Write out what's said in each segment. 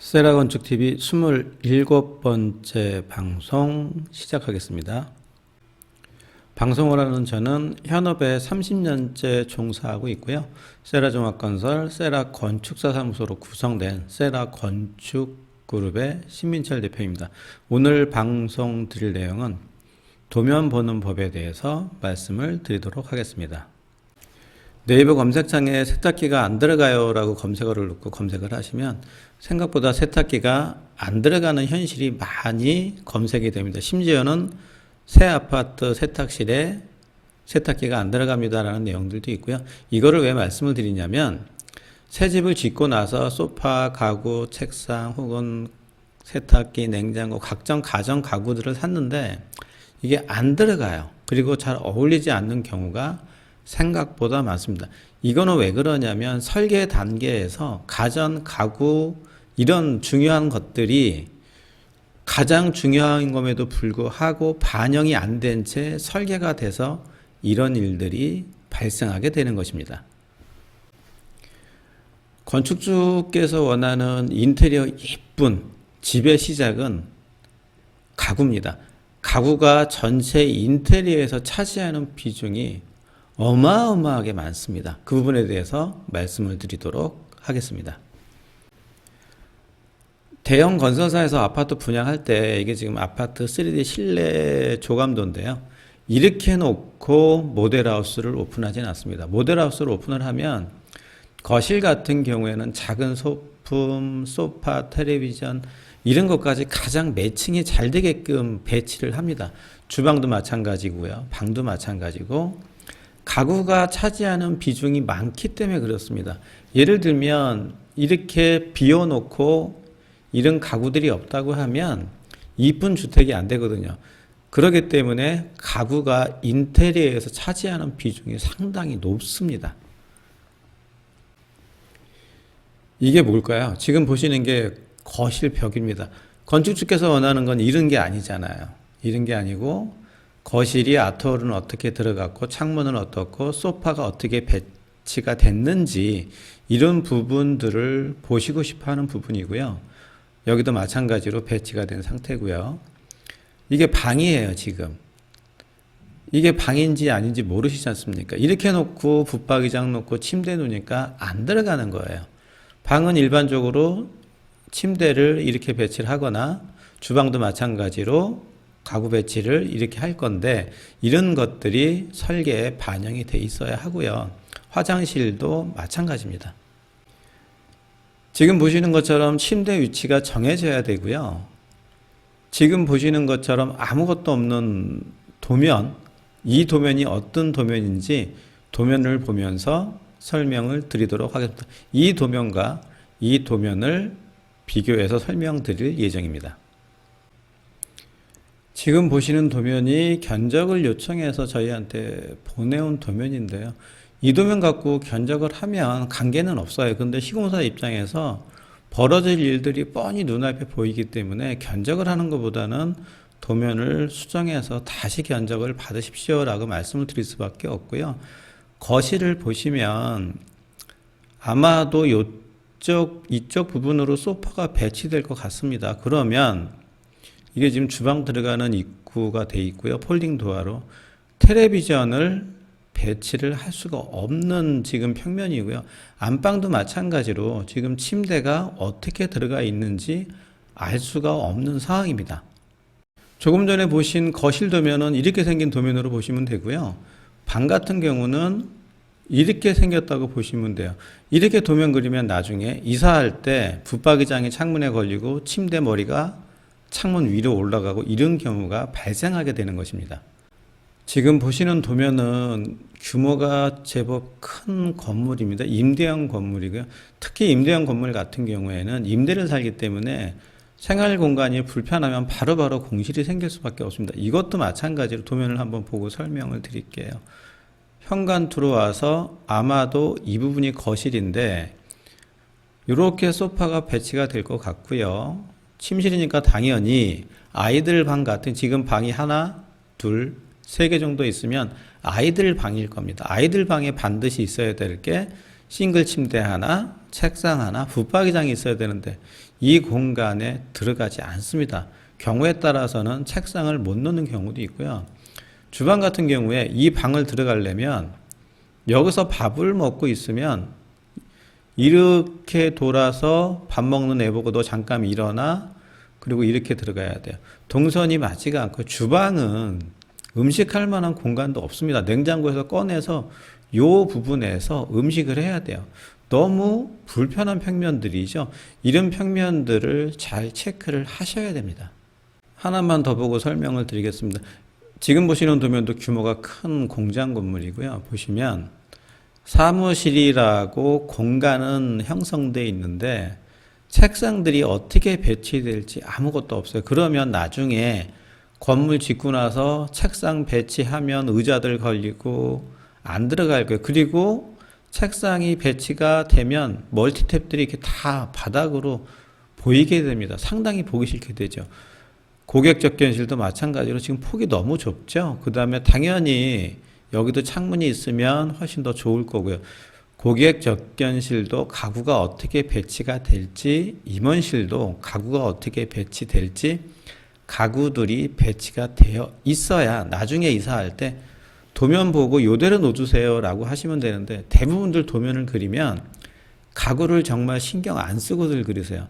세라 건축TV 27번째 방송 시작하겠습니다. 방송을 하는 저는 현업에 30년째 종사하고 있고요. 세라 종합건설, 세라 건축사사무소로 구성된 세라 건축그룹의 신민철 대표입니다. 오늘 방송 드릴 내용은 도면 보는 법에 대해서 말씀을 드리도록 하겠습니다. 네이버 검색창에 세탁기가 안 들어가요 라고 검색어를 넣고 검색을 하시면 생각보다 세탁기가 안 들어가는 현실이 많이 검색이 됩니다. 심지어는 새 아파트 세탁실에 세탁기가 안 들어갑니다 라는 내용들도 있고요. 이거를 왜 말씀을 드리냐면 새 집을 짓고 나서 소파, 가구, 책상 혹은 세탁기, 냉장고 각종 가전 가구들을 샀는데 이게 안 들어가요. 그리고 잘 어울리지 않는 경우가 생각보다 많습니다. 이거는 왜 그러냐면 설계 단계에서 가전, 가구 이런 중요한 것들이 가장 중요한 것에도 불구하고 반영이 안 된 채 설계가 돼서 이런 일들이 발생하게 되는 것입니다. 건축주께서 원하는 인테리어 이쁜 집의 시작은 가구입니다. 가구가 전체 인테리어에서 차지하는 비중이 어마어마하게 많습니다. 그 부분에 대해서 말씀을 드리도록 하겠습니다. 대형 건설사에서 아파트 분양할 때 이게 지금 아파트 3D 실내 조감도인데요. 이렇게 놓고 모델하우스를 오픈하지는 않습니다. 모델하우스를 오픈을 하면 거실 같은 경우에는 작은 소품, 소파, 텔레비전 이런 것까지 가장 매칭이 잘 되게끔 배치를 합니다. 주방도 마찬가지고요. 방도 마찬가지고 가구가 차지하는 비중이 많기 때문에 그렇습니다. 예를 들면 이렇게 비워놓고 이런 가구들이 없다고 하면 이쁜 주택이 안 되거든요. 그렇기 때문에 가구가 인테리어에서 차지하는 비중이 상당히 높습니다. 이게 뭘까요? 지금 보시는 게 거실 벽입니다. 건축주께서 원하는 건 이런 게 아니잖아요. 이런 게 아니고 거실이 아트월은 어떻게 들어갔고 창문은 어떻고 소파가 어떻게 배치가 됐는지 이런 부분들을 보시고 싶어 하는 부분이고요. 여기도 마찬가지로 배치가 된 상태고요. 이게 방이에요, 지금. 이게 방인지 아닌지 모르시지 않습니까? 이렇게 놓고 붙박이장 놓고 침대 놓으니까 안 들어가는 거예요. 방은 일반적으로 침대를 이렇게 배치를 하거나 주방도 마찬가지로 가구 배치를 이렇게 할 건데 이런 것들이 설계에 반영이 돼 있어야 하고요. 화장실도 마찬가지입니다. 지금 보시는 것처럼 침대 위치가 정해져야 되고요. 지금 보시는 것처럼 아무것도 없는 도면, 이 도면이 어떤 도면인지 도면을 보면서 설명을 드리도록 하겠습니다. 이 도면과 이 도면을 비교해서 설명드릴 예정입니다. 지금 보시는 도면이 견적을 요청해서 저희한테 보내온 도면인데요. 이 도면 갖고 견적을 하면 관계는 없어요. 근데 시공사 입장에서 벌어질 일들이 뻔히 눈앞에 보이기 때문에 견적을 하는 것보다는 도면을 수정해서 다시 견적을 받으십시오라고 말씀을 드릴 수밖에 없고요. 거실을 보시면 아마도 이쪽 부분으로 소파가 배치될 것 같습니다. 그러면 이게 지금 주방 들어가는 입구가 돼 있고요. 폴딩 도어로 텔레비전을 배치를 할 수가 없는 지금 평면이고요. 안방도 마찬가지로 지금 침대가 어떻게 들어가 있는지 알 수가 없는 상황입니다. 조금 전에 보신 거실 도면은 이렇게 생긴 도면으로 보시면 되고요. 방 같은 경우는 이렇게 생겼다고 보시면 돼요. 이렇게 도면 그리면 나중에 이사할 때 붙박이장이 창문에 걸리고 침대 머리가 창문 위로 올라가고 이런 경우가 발생하게 되는 것입니다. 지금 보시는 도면은 규모가 제법 큰 건물입니다. 임대형 건물이고요. 특히 임대형 건물 같은 경우에는 임대를 살기 때문에 생활 공간이 불편하면 바로바로 공실이 생길 수밖에 없습니다. 이것도 마찬가지로 도면을 한번 보고 설명을 드릴게요. 현관 들어와서 아마도 이 부분이 거실인데 이렇게 소파가 배치가 될 것 같고요. 침실이니까 당연히 아이들 방 같은 지금 방이 하나, 둘, 3개 정도 있으면 아이들 방일 겁니다. 아이들 방에 반드시 있어야 될 게 싱글 침대 하나, 책상 하나, 붙박이장이 있어야 되는데 이 공간에 들어가지 않습니다. 경우에 따라서는 책상을 못 놓는 경우도 있고요. 주방 같은 경우에 이 방을 들어가려면 여기서 밥을 먹고 있으면 이렇게 돌아서 밥 먹는 애 보고 너 잠깐 일어나, 그리고 이렇게 들어가야 돼요. 동선이 맞지가 않고 주방은 음식할 만한 공간도 없습니다. 냉장고에서 꺼내서 요 부분에서 음식을 해야 돼요. 너무 불편한 평면들이죠. 이런 평면들을 잘 체크를 하셔야 됩니다. 하나만 더 보고 설명을 드리겠습니다. 지금 보시는 도면도 규모가 큰 공장 건물이고요. 보시면 사무실이라고 공간은 형성되어 있는데 책상들이 어떻게 배치될지 아무것도 없어요. 그러면 나중에 건물 짓고 나서 책상 배치하면 의자들 걸리고 안 들어갈 거예요. 그리고 책상이 배치가 되면 멀티탭들이 이렇게 다 바닥으로 보이게 됩니다. 상당히 보기 싫게 되죠. 고객 접견실도 마찬가지로 지금 폭이 너무 좁죠. 그 다음에 당연히 여기도 창문이 있으면 훨씬 더 좋을 거고요. 고객 접견실도 가구가 어떻게 배치가 될지, 임원실도 가구가 어떻게 배치될지, 가구들이 배치가 되어 있어야 나중에 이사할 때 도면 보고 요대로 놓으세요 라고 하시면 되는데, 대부분들 도면을 그리면 가구를 정말 신경 안 쓰고들 그리세요.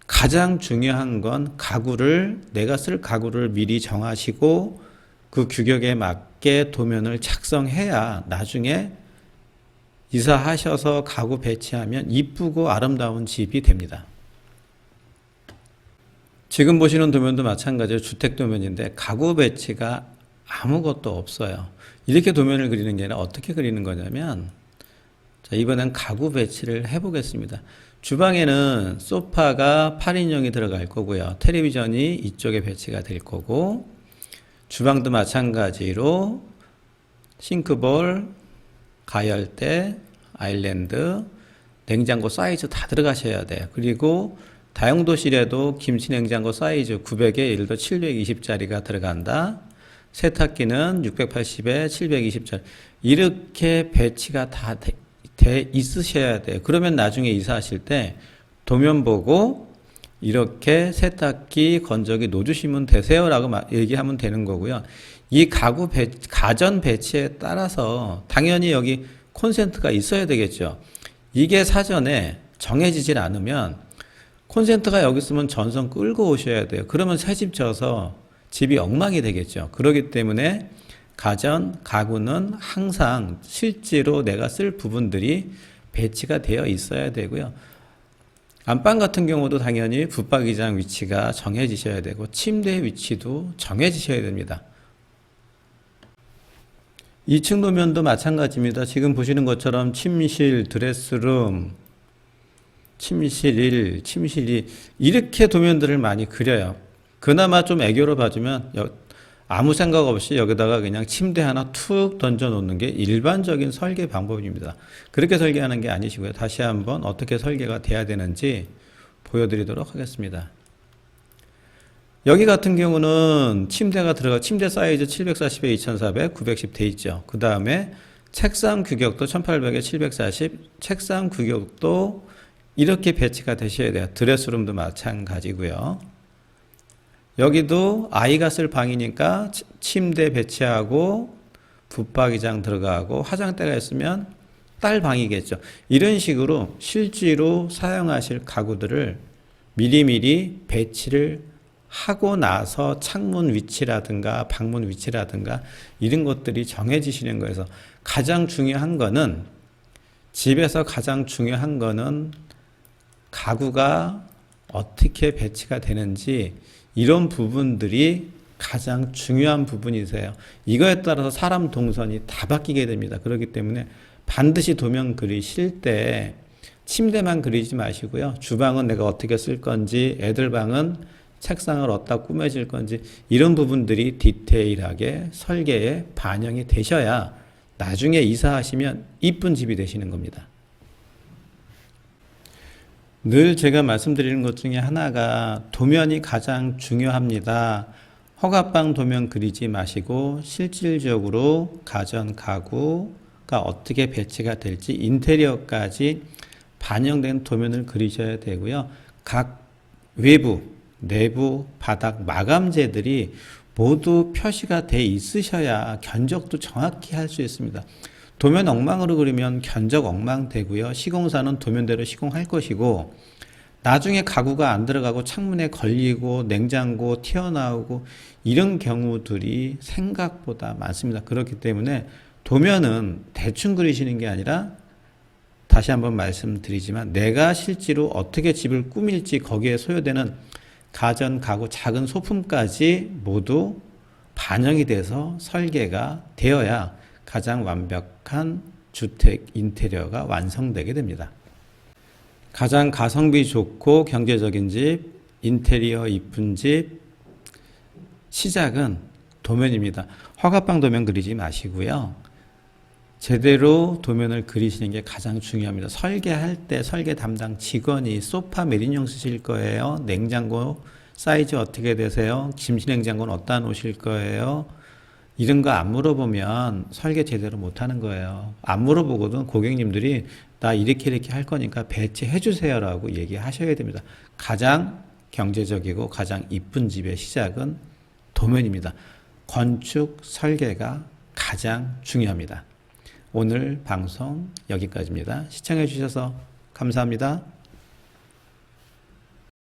가장 중요한 건 가구를, 내가 쓸 가구를 미리 정하시고 그 규격에 맞게 도면을 작성해야 나중에 이사하셔서 가구 배치하면 이쁘고 아름다운 집이 됩니다. 지금 보시는 도면도 마찬가지로 주택 도면인데 가구 배치가 아무것도 없어요. 이렇게 도면을 그리는 게 아니라 어떻게 그리는 거냐면, 자, 이번엔 가구 배치를 해보겠습니다. 주방에는 소파가 8인용이 들어갈 거고요. 텔레비전이 이쪽에 배치가 될 거고, 주방도 마찬가지로 싱크볼, 가열대, 아일랜드, 냉장고 사이즈 다 들어가셔야 돼요. 그리고 다용도실에도 김치 냉장고 사이즈 900에 예를 들어 720짜리가 들어간다. 세탁기는 680에 720짜리. 이렇게 배치가 다 돼 있으셔야 돼요. 그러면 나중에 이사하실 때 도면 보고 이렇게 세탁기, 건조기 놓으시면 되세요라고 얘기하면 되는 거고요. 이 가전 배치에 따라서 당연히 여기 콘센트가 있어야 되겠죠. 이게 사전에 정해지질 않으면 콘센트가 여기 있으면 전선 끌고 오셔야 돼요. 그러면 새집 져서 집이 엉망이 되겠죠. 그렇기 때문에 가구는 항상 실제로 내가 쓸 부분들이 배치가 되어 있어야 되고요. 안방 같은 경우도 당연히 붙박이장 위치가 정해지셔야 되고 침대 위치도 정해지셔야 됩니다. 2층 도면도 마찬가지입니다. 지금 보시는 것처럼 침실, 드레스룸, 침실 1, 침실 2 이렇게 도면들을 많이 그려요. 그나마 좀 애교로 봐주면 아무 생각 없이 여기다가 그냥 침대 하나 툭 던져 놓는 게 일반적인 설계 방법입니다. 그렇게 설계하는 게 아니시고요. 다시 한번 어떻게 설계가 돼야 되는지 보여드리도록 하겠습니다. 여기 같은 경우는 침대가 침대 사이즈 740에 2400, 910 돼 있죠. 그 다음에 책상 규격도 1800에 740, 책상 규격도 이렇게 배치가 되셔야 돼요. 드레스룸도 마찬가지고요. 여기도 아이가 쓸 방이니까 침대 배치하고 붙박이장 들어가고 화장대가 있으면 딸 방이겠죠. 이런 식으로 실제로 사용하실 가구들을 미리미리 배치를 하고 나서 창문 위치라든가 방문 위치라든가 이런 것들이 정해지시는 거여서 가장 중요한 거는, 집에서 가장 중요한 거는 가구가 어떻게 배치가 되는지 이런 부분들이 가장 중요한 부분이세요. 이거에 따라서 사람 동선이 다 바뀌게 됩니다. 그렇기 때문에 반드시 도면 그리실 때 침대만 그리지 마시고요. 주방은 내가 어떻게 쓸 건지, 애들 방은 책상을 어디다 꾸며질 건지 이런 부분들이 디테일하게 설계에 반영이 되셔야 나중에 이사하시면 이쁜 집이 되시는 겁니다. 늘 제가 말씀드리는 것 중에 하나가 도면이 가장 중요합니다. 허가방 도면 그리지 마시고 실질적으로 가전, 가구, 어떻게 배치가 될지 인테리어까지 반영된 도면을 그리셔야 되고요. 각 외부, 내부, 바닥 마감재들이 모두 표시가 돼 있으셔야 견적도 정확히 할 수 있습니다. 도면 엉망으로 그리면 견적 엉망되고요. 시공사는 도면대로 시공할 것이고 나중에 가구가 안 들어가고 창문에 걸리고 냉장고 튀어나오고 이런 경우들이 생각보다 많습니다. 그렇기 때문에 도면은 대충 그리시는 게 아니라 다시 한번 말씀드리지만 내가 실제로 어떻게 집을 꾸밀지 거기에 소요되는 가전, 가구, 작은 소품까지 모두 반영이 돼서 설계가 되어야 가장 완벽한 주택 인테리어가 완성되게 됩니다. 가장 가성비 좋고 경제적인 집, 인테리어 이쁜 집, 시작은 도면입니다. 화가빵 도면 그리지 마시고요. 제대로 도면을 그리시는 게 가장 중요합니다. 설계할 때 설계 담당 직원이 소파 몇 인용 쓰실 거예요? 냉장고 사이즈 어떻게 되세요? 김치냉장고는 어디다 놓으실 거예요? 이런 거 안 물어보면 설계 제대로 못 하는 거예요. 안 물어보거든 고객님들이 나 이렇게 할 거니까 배치해 주세요라고 얘기하셔야 됩니다. 가장 경제적이고 가장 이쁜 집의 시작은 도면입니다. 건축 설계가 가장 중요합니다. 오늘 방송 여기까지입니다. 시청해 주셔서 감사합니다.